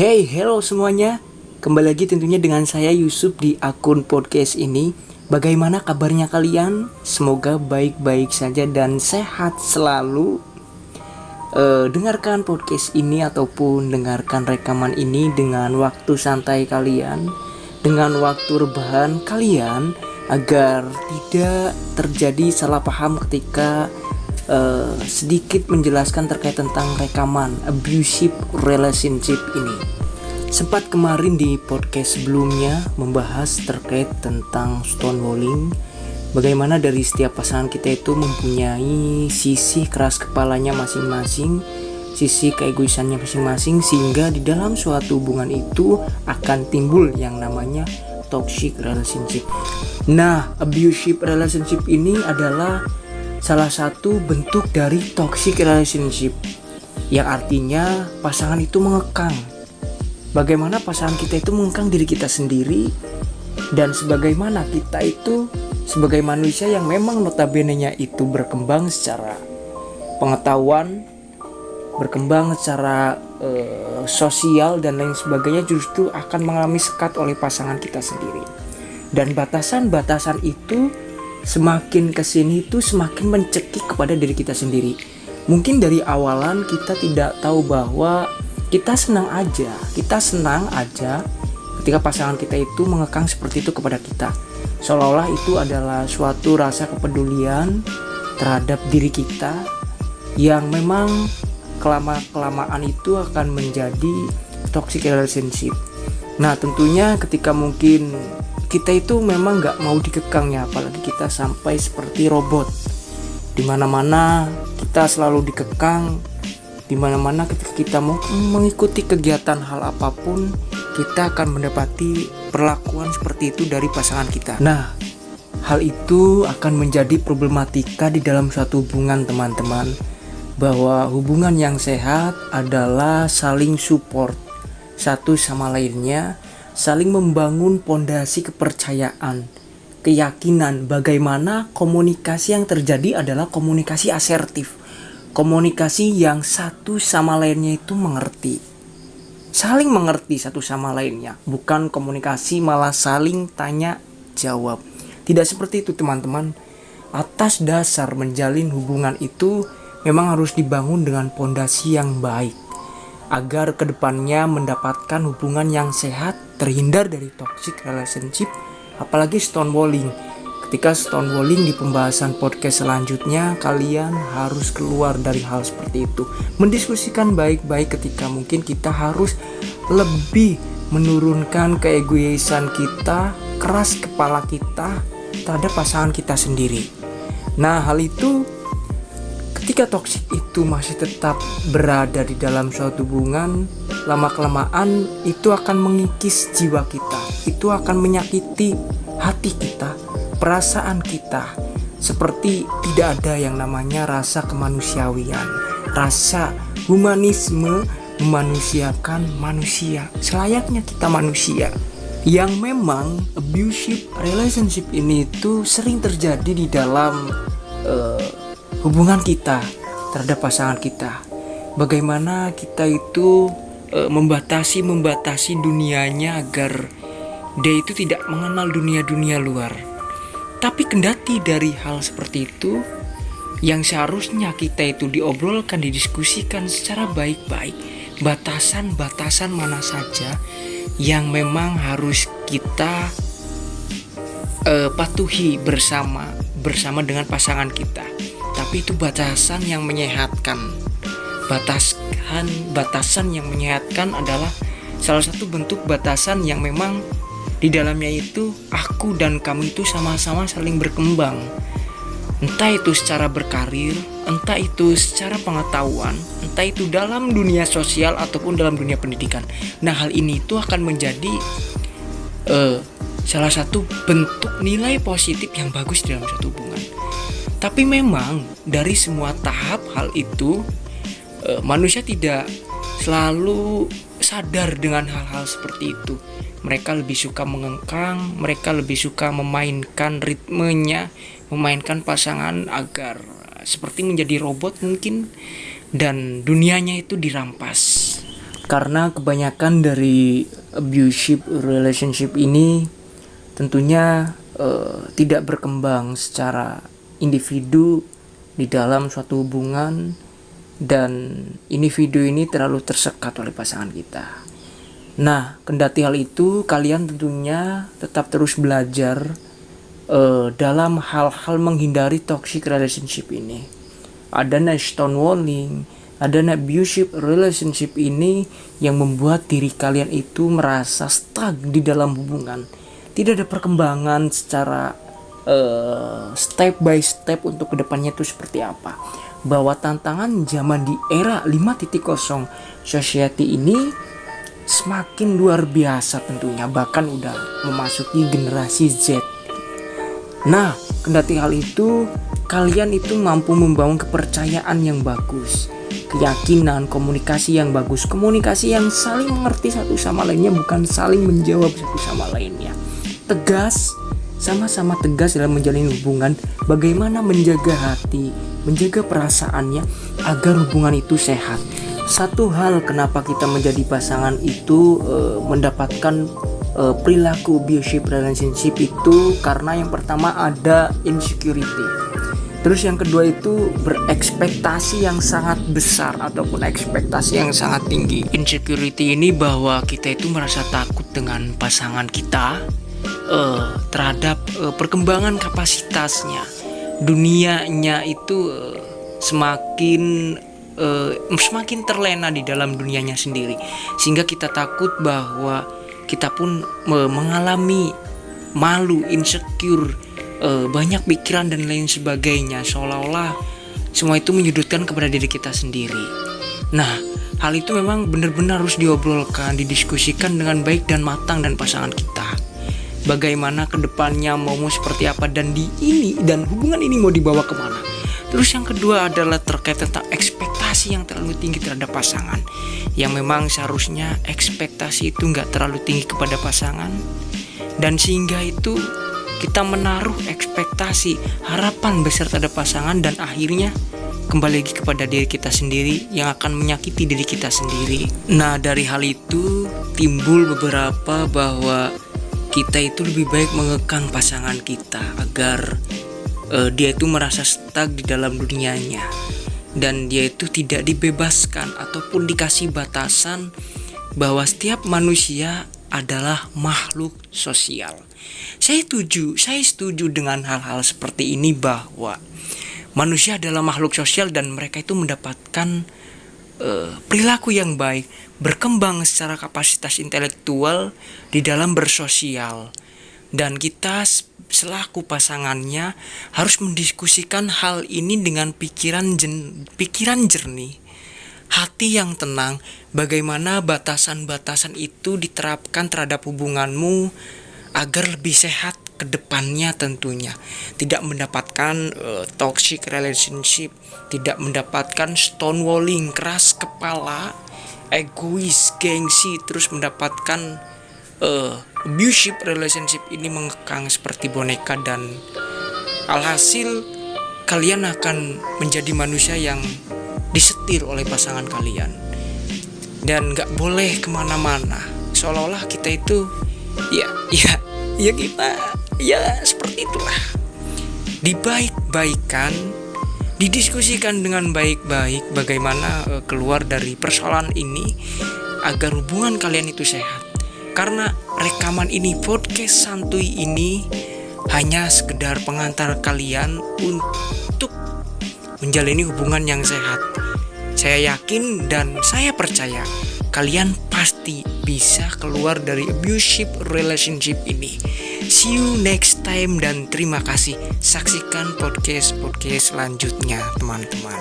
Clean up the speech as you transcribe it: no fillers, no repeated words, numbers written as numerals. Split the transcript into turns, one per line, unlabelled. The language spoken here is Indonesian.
Hey, hello semuanya. Kembali lagi tentunya dengan saya Yusuf di akun podcast ini. Bagaimana kabarnya kalian? Semoga baik-baik saja dan sehat selalu. Dengarkan podcast ini ataupun dengarkan rekaman ini dengan waktu santai kalian, dengan waktu rebahan kalian, agar tidak terjadi salah paham ketika sedikit menjelaskan terkait tentang rekaman abusive relationship ini. Sempat kemarin di podcast sebelumnya membahas terkait tentang stonewalling, bagaimana dari setiap pasangan kita itu mempunyai sisi keras kepalanya masing-masing, sisi keegoisannya masing-masing, sehingga di dalam suatu hubungan itu akan timbul yang namanya toxic relationship. Nah, abusive relationship ini adalah salah satu bentuk dari toxic relationship, yang artinya pasangan itu mengekang. Bagaimana pasangan kita itu mengekang diri kita sendiri, dan sebagaimana kita itu sebagai manusia yang memang notabene-nya itu berkembang secara pengetahuan, berkembang secara sosial dan lain sebagainya, justru akan mengalami sekat oleh pasangan kita sendiri. Dan batasan-batasan itu semakin kesini itu semakin mencekik kepada diri kita sendiri. Mungkin dari awalan kita tidak tahu bahwa kita senang aja ketika pasangan kita itu mengekang seperti itu kepada kita, seolah-olah itu adalah suatu rasa kepedulian terhadap diri kita yang memang kelamaan itu akan menjadi toxic relationship. Nah, tentunya ketika mungkin kita itu memang gak mau dikekangnya, apalagi kita sampai seperti robot, dimana-mana kita selalu dikekang, dimana-mana ketika kita mau mengikuti kegiatan hal apapun, kita akan mendapati perlakuan seperti itu dari pasangan kita. Nah, hal itu akan menjadi problematika di dalam suatu hubungan, teman-teman, bahwa hubungan yang sehat adalah saling support satu sama lainnya, saling membangun pondasi kepercayaan, keyakinan. Bagaimana komunikasi yang terjadi adalah komunikasi asertif, komunikasi yang satu sama lainnya itu mengerti, saling mengerti satu sama lainnya, bukan komunikasi malah saling tanya jawab. Tidak seperti itu, teman-teman. Atas dasar menjalin hubungan itu memang harus dibangun dengan pondasi yang baik, agar kedepannya mendapatkan hubungan yang sehat, terhindar dari toxic relationship, apalagi stonewalling. Ketika stonewalling di pembahasan podcast selanjutnya, kalian harus keluar dari hal seperti itu. Mendiskusikan baik-baik ketika mungkin kita harus lebih menurunkan keegoisan kita, keras kepala kita terhadap pasangan kita sendiri. Nah, hal itu ketika toksik itu masih tetap berada di dalam suatu hubungan, lama-kelamaan itu akan mengikis jiwa kita, itu akan menyakiti hati kita, perasaan kita, seperti tidak ada yang namanya rasa kemanusiawian, rasa humanisme, memanusiakan manusia selayaknya kita manusia. Yang memang abusive relationship ini itu sering terjadi di dalam hubungan kita terhadap pasangan kita. Bagaimana kita itu membatasi dunianya agar dia itu tidak mengenal dunia luar. Tapi kendati dari hal seperti itu, yang seharusnya kita itu diobrolkan, didiskusikan secara baik-baik, batasan-batasan mana saja yang memang harus kita patuhi bersama dengan pasangan kita. Tapi itu batasan yang menyehatkan. Batasan yang menyehatkan adalah salah satu bentuk batasan yang memang di dalamnya itu aku dan kamu itu sama-sama saling berkembang. Entah itu secara berkarir, entah itu secara pengetahuan, entah itu dalam dunia sosial ataupun dalam dunia pendidikan. Nah, hal ini itu akan menjadi salah satu bentuk nilai positif yang bagus dalam suatu hubungan. Tapi memang dari semua tahap hal itu manusia tidak selalu sadar dengan hal-hal seperti itu. Mereka lebih suka mengengkang, mereka lebih suka memainkan ritmenya, memainkan pasangan agar seperti menjadi robot mungkin, dan dunianya itu dirampas. Karena kebanyakan dari abusive relationship ini tentunya tidak berkembang secara individu di dalam suatu hubungan, dan individu ini terlalu tersekat oleh pasangan kita. Nah, kendati hal itu, kalian tentunya tetap terus belajar dalam hal-hal menghindari toxic relationship ini. Adanya stonewalling, adanya abusive relationship ini yang membuat diri kalian itu merasa stuck di dalam hubungan. Tidak ada perkembangan secara step by step untuk kedepannya itu seperti apa. Bahwa tantangan zaman di era 5.0 society ini semakin luar biasa tentunya, bahkan udah memasuki generasi Z. Nah, kendati hal itu, kalian itu mampu membangun kepercayaan yang bagus, keyakinan, komunikasi yang bagus, komunikasi yang saling mengerti satu sama lainnya, bukan saling menjawab satu sama lainnya. Tegas, sama-sama tegas dalam menjalin hubungan, bagaimana menjaga hati, menjaga perasaannya agar hubungan itu sehat. Satu hal kenapa kita menjadi pasangan itu mendapatkan perilaku abusive relationship itu karena yang pertama ada insecurity. Terus yang kedua itu berekspektasi yang sangat besar ataupun ekspektasi yang sangat tinggi. Insecurity ini bahwa kita itu merasa takut dengan pasangan kita terhadap perkembangan kapasitasnya. Dunianya itu semakin terlena di dalam dunianya sendiri, sehingga kita takut bahwa kita pun mengalami malu, insecure, banyak pikiran dan lain sebagainya, seolah-olah semua itu menyudutkan kepada diri kita sendiri. Nah, hal itu memang benar-benar harus diobrolkan, didiskusikan dengan baik dan matang dan pasangan kita. Bagaimana kedepannya mau seperti apa, dan hubungan ini mau dibawa kemana. Terus yang kedua adalah terkait tentang ekspektasi yang terlalu tinggi terhadap pasangan, yang memang seharusnya ekspektasi itu nggak terlalu tinggi kepada pasangan, dan sehingga itu kita menaruh ekspektasi, harapan besar terhadap pasangan, dan akhirnya kembali lagi kepada diri kita sendiri yang akan menyakiti diri kita sendiri. Nah, dari hal itu timbul beberapa bahwa kita itu lebih baik mengekang pasangan kita agar dia itu merasa stuck di dalam dunianya, dan dia itu tidak dibebaskan ataupun dikasih batasan bahwa setiap manusia adalah makhluk sosial. Saya setuju dengan hal-hal seperti ini, bahwa manusia adalah makhluk sosial dan mereka itu mendapatkan perilaku yang baik, berkembang secara kapasitas intelektual di dalam bersosial. Dan kita selaku pasangannya harus mendiskusikan hal ini dengan pikiran jernih, hati yang tenang, bagaimana batasan-batasan itu diterapkan terhadap hubunganmu agar lebih sehat ke depannya tentunya. Tidak mendapatkan toxic relationship, tidak mendapatkan stonewalling, keras kepala, egois, gengsi, terus mendapatkan abusive relationship ini mengekang seperti boneka, dan alhasil kalian akan menjadi manusia yang disetir oleh pasangan kalian dan gak boleh kemana-mana, seolah-olah kita itu kita seperti itulah. Dibaik-baikan, didiskusikan dengan baik-baik bagaimana keluar dari persoalan ini agar hubungan kalian itu sehat. Karena rekaman ini, podcast santuy ini hanya sekedar pengantar kalian untuk menjalani hubungan yang sehat. Saya yakin dan saya percaya kalian pasti bisa keluar dari abusive relationship ini. See you next time dan terima kasih. Saksikan podcast selanjutnya, teman-teman.